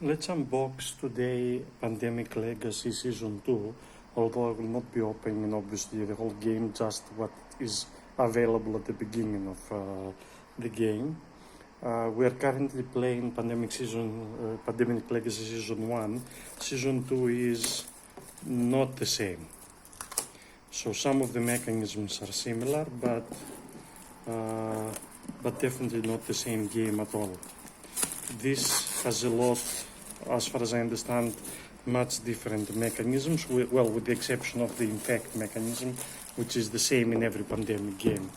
Let's unbox today Pandemic Legacy Season 2, although I will not be opening obviously the whole game, just what is available at the beginning of the game. We are currently playing Pandemic Legacy Season 1. Season 2 is not the same. So some of the mechanisms are similar, but definitely not the same game at all. This has a lot, as far as I understand, much different mechanisms, well, with the exception of the infect mechanism, which is the same in every pandemic game.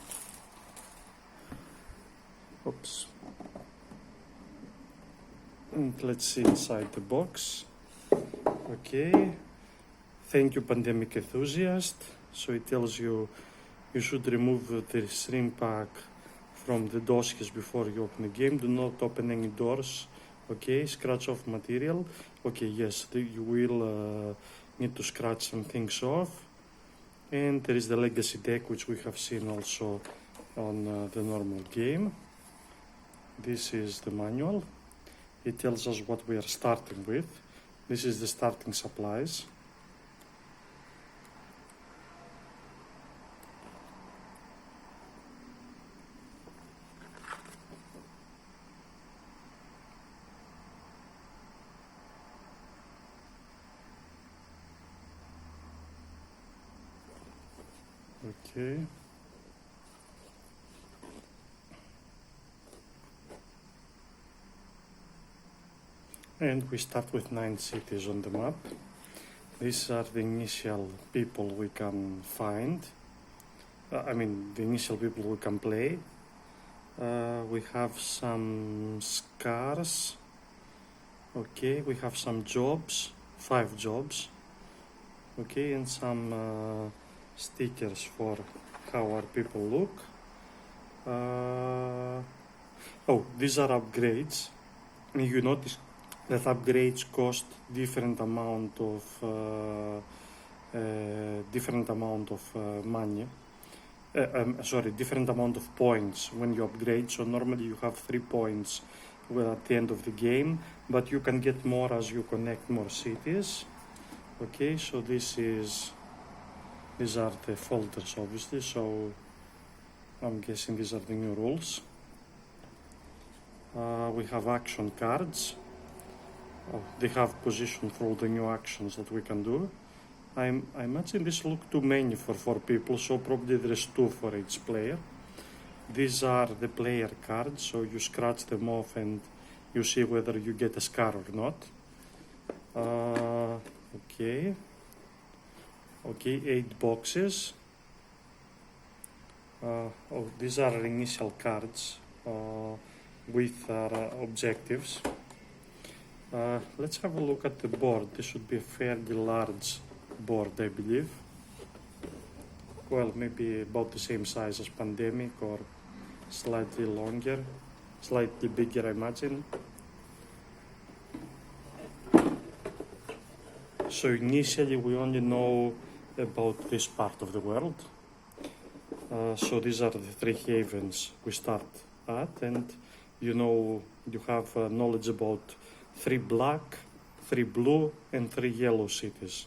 Oops. And let's see inside the box. Okay. Thank you, Pandemic Enthusiast. So it tells you should remove the shrimp pack from the dossiers before you open the game. Do not open any doors. Okay, scratch off material. Okay, yes, you will need to scratch some things off. And there is the legacy deck, which we have seen also on the normal game. This is the manual. It tells us what we are starting with. This is the starting supplies. Okay. And we start with 9 cities on the map. These are the initial people we can find. The initial people we can play. We have some scars. Okay, we have some jobs, 5 jobs. Okay, and some stickers for how our people look. These are upgrades. You notice that upgrades cost different amount of money. Different amount of points when you upgrade. So normally you have 3 points at the end of the game, but you can get more as you connect more cities. Okay, so these are the folders, obviously, so I'm guessing these are the new rules. We have action cards. They have position for all the new actions that we can do. I imagine this look too many for 4 people, so probably there's 2 for each player. These are the player cards, so you scratch them off and you see whether you get a scar or not. Okay, 8 boxes. These are initial cards with our objectives. Let's have a look at the board. This should be a fairly large board, I believe. Well, maybe about the same size as Pandemic or slightly longer, slightly bigger, I imagine. So initially we only know about this part of the world. So these are the 3 havens we start at, and you have knowledge about 3 black, 3 blue, and 3 yellow cities.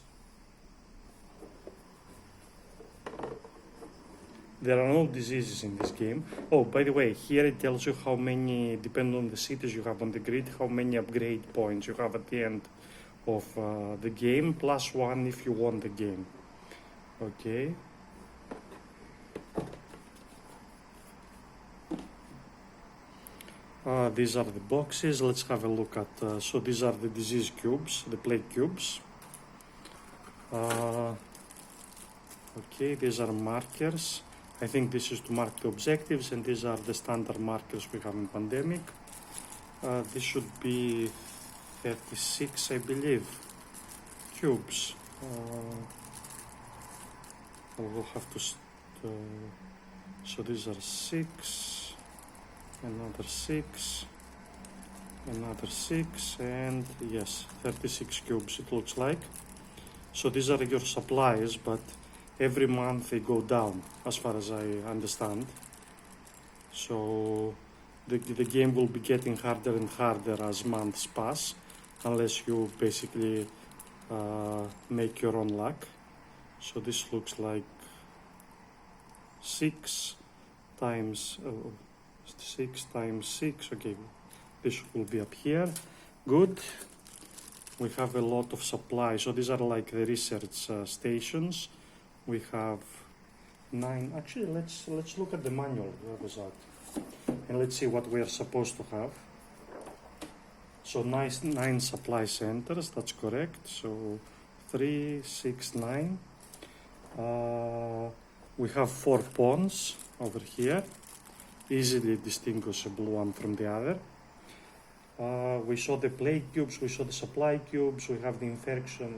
There are no diseases in this game. Oh, by the way, here it tells you how many, depending on the cities you have on the grid, how many upgrade points you have at the end of the game, +1 if you won the game. Okay. These are the boxes. Let's have a look at, so these are the disease cubes, the plague cubes. Okay, these are markers. I think this is to mark the objectives, and these are the standard markers we have in Pandemic. This should be 36, I believe, cubes. We'll have to, so these are 6, another 6, another 6, and yes, 36 cubes it looks like. So these are your supplies, but every month they go down, as far as I understand. So the game will be getting harder and harder as months pass. unless you basically make your own luck. So this looks like 6 times 6 times 6. Okay, this will be up here. Good. We have a lot of supplies. So these are like the research stations. We have 9. Actually, let's look at the manual. Where was that? And let's see what we are supposed to have. So 9 supply centers. That's correct. So 3, 6, 9. We have 4 pawns over here, easily distinguishable one from the other. We saw the plague cubes, we saw the supply cubes, we have the infection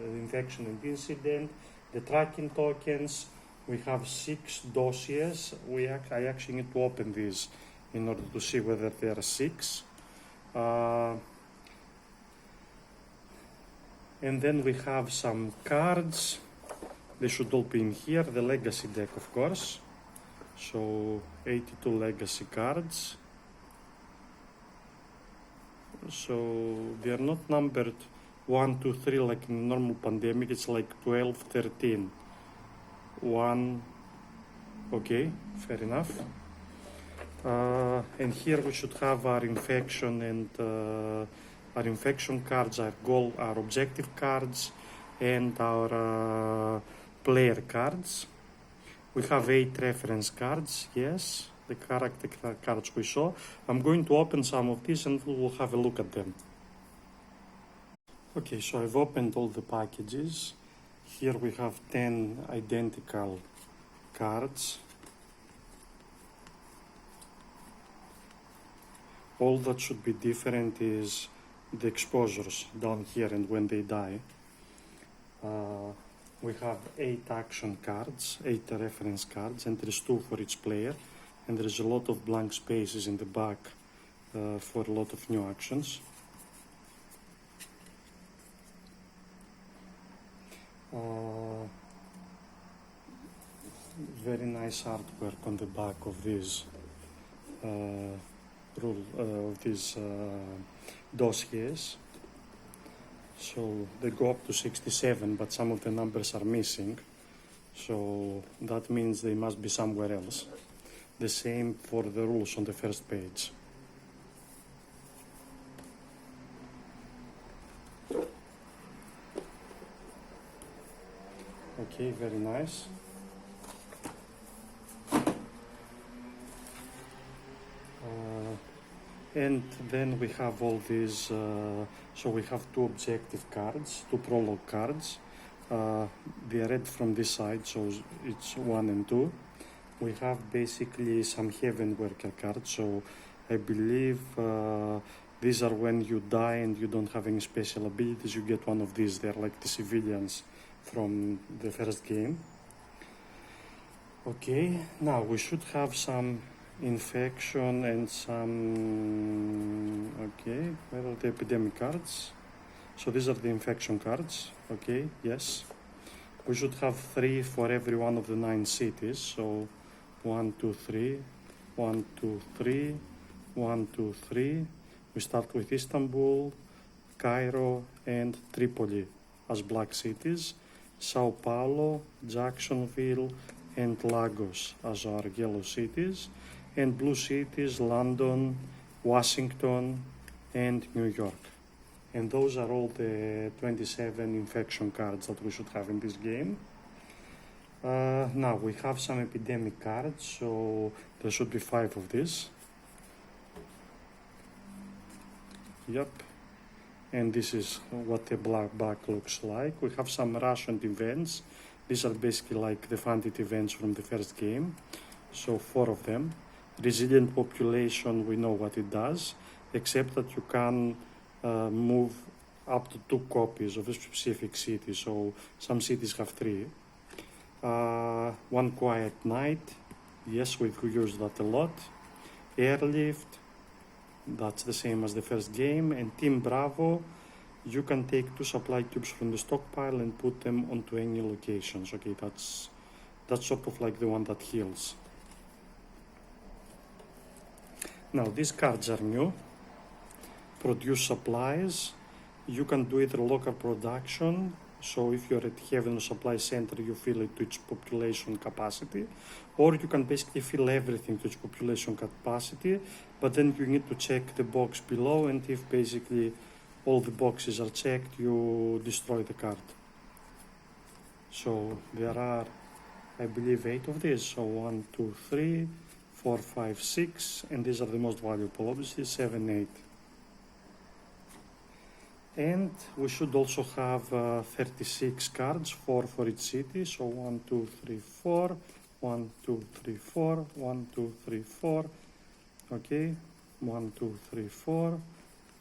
and incident, the tracking tokens. We have 6 dossiers. I actually need to open these in order to see whether there are 6. And then we have some cards. They should all be in here. The legacy deck, of course. So 82 legacy cards. So they are not numbered 1, 2, 3 like in normal Pandemic. It's like 12, 13. 1. Okay, fair enough. And here we should have our infection and our infection cards, our objective cards, and our player cards. We have 8 reference cards, yes, the character cards we saw. I'm going to open some of these and we'll have a look at them. Okay, so I've opened all the packages. Here we have 10 identical cards. All that should be different is the exposures down here and when they die. We have 8 action cards, 8 reference cards, and there's 2 for each player. And there's a lot of blank spaces in the back for a lot of new actions. Very nice artwork on the back of these dossiers. So they go up to 67, but some of the numbers are missing. So that means they must be somewhere else. The same for the rules on the first page. Okay, very nice. And then we have all these, so we have 2 objective cards, 2 prologue cards. They are read from this side, so it's 1 and 2. We have basically some heaven worker cards, so I believe these are when you die and you don't have any special abilities, you get one of these. They're like the civilians from the first game. Okay, now we should have some infection and some, okay, where are the epidemic cards? So these are the infection cards, okay, yes. We should have 3 for every one of the 9 cities, so 1, 2, 3, 1, 2, 3, 1, 2, 3. We start with Istanbul, Cairo, and Tripoli as black cities, Sao Paulo, Jacksonville, and Lagos as our yellow cities, and blue cities, London, Washington, and New York. And those are all the 27 infection cards that we should have in this game. Now we have some epidemic cards, so there should be 5 of these. Yep. And this is what the black back looks like. We have some rationed events. These are basically like the funded events from the first game. So 4 of them. Resilient population, we know what it does, except that you can move up to 2 copies of a specific city. So some cities have 3. 1 quiet night. Yes, we've used that a lot. Airlift. That's the same as the first game. And Team Bravo, you can take 2 supply cubes from the stockpile and put them onto any locations. Okay, that's sort of like the one that heals. Now these cards are new. Produce supplies. You can do either local production, so if you're at Heaven Supply Center, you fill it to its population capacity, or you can basically fill everything to its population capacity, but then you need to check the box below, and if basically all the boxes are checked, you destroy the card. So there are, I believe, 8 of these. So 1, 2, 3, 4, 5, 6, and these are the most valuable, obviously 7, 8. And we should also have 36 cards, 4 for each city. So 1, 2, 3, 4, 1, 2, 3, 4, 1, 2, 3, 4. Okay, 1, 2, 3, 4,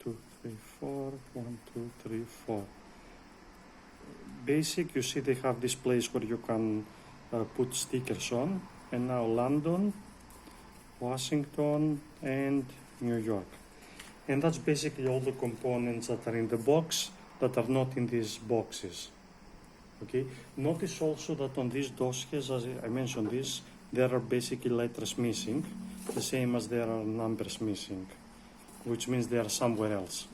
2, 3, 4, 1, 2, 3, 4. Basic, you see they have this place where you can put stickers on. And now London, Washington, and New York. And that's basically all the components that are in the box that are not in these boxes. Okay. Notice also that on these dossiers, as I mentioned this, there are basically letters missing, the same as there are numbers missing, which means they are somewhere else.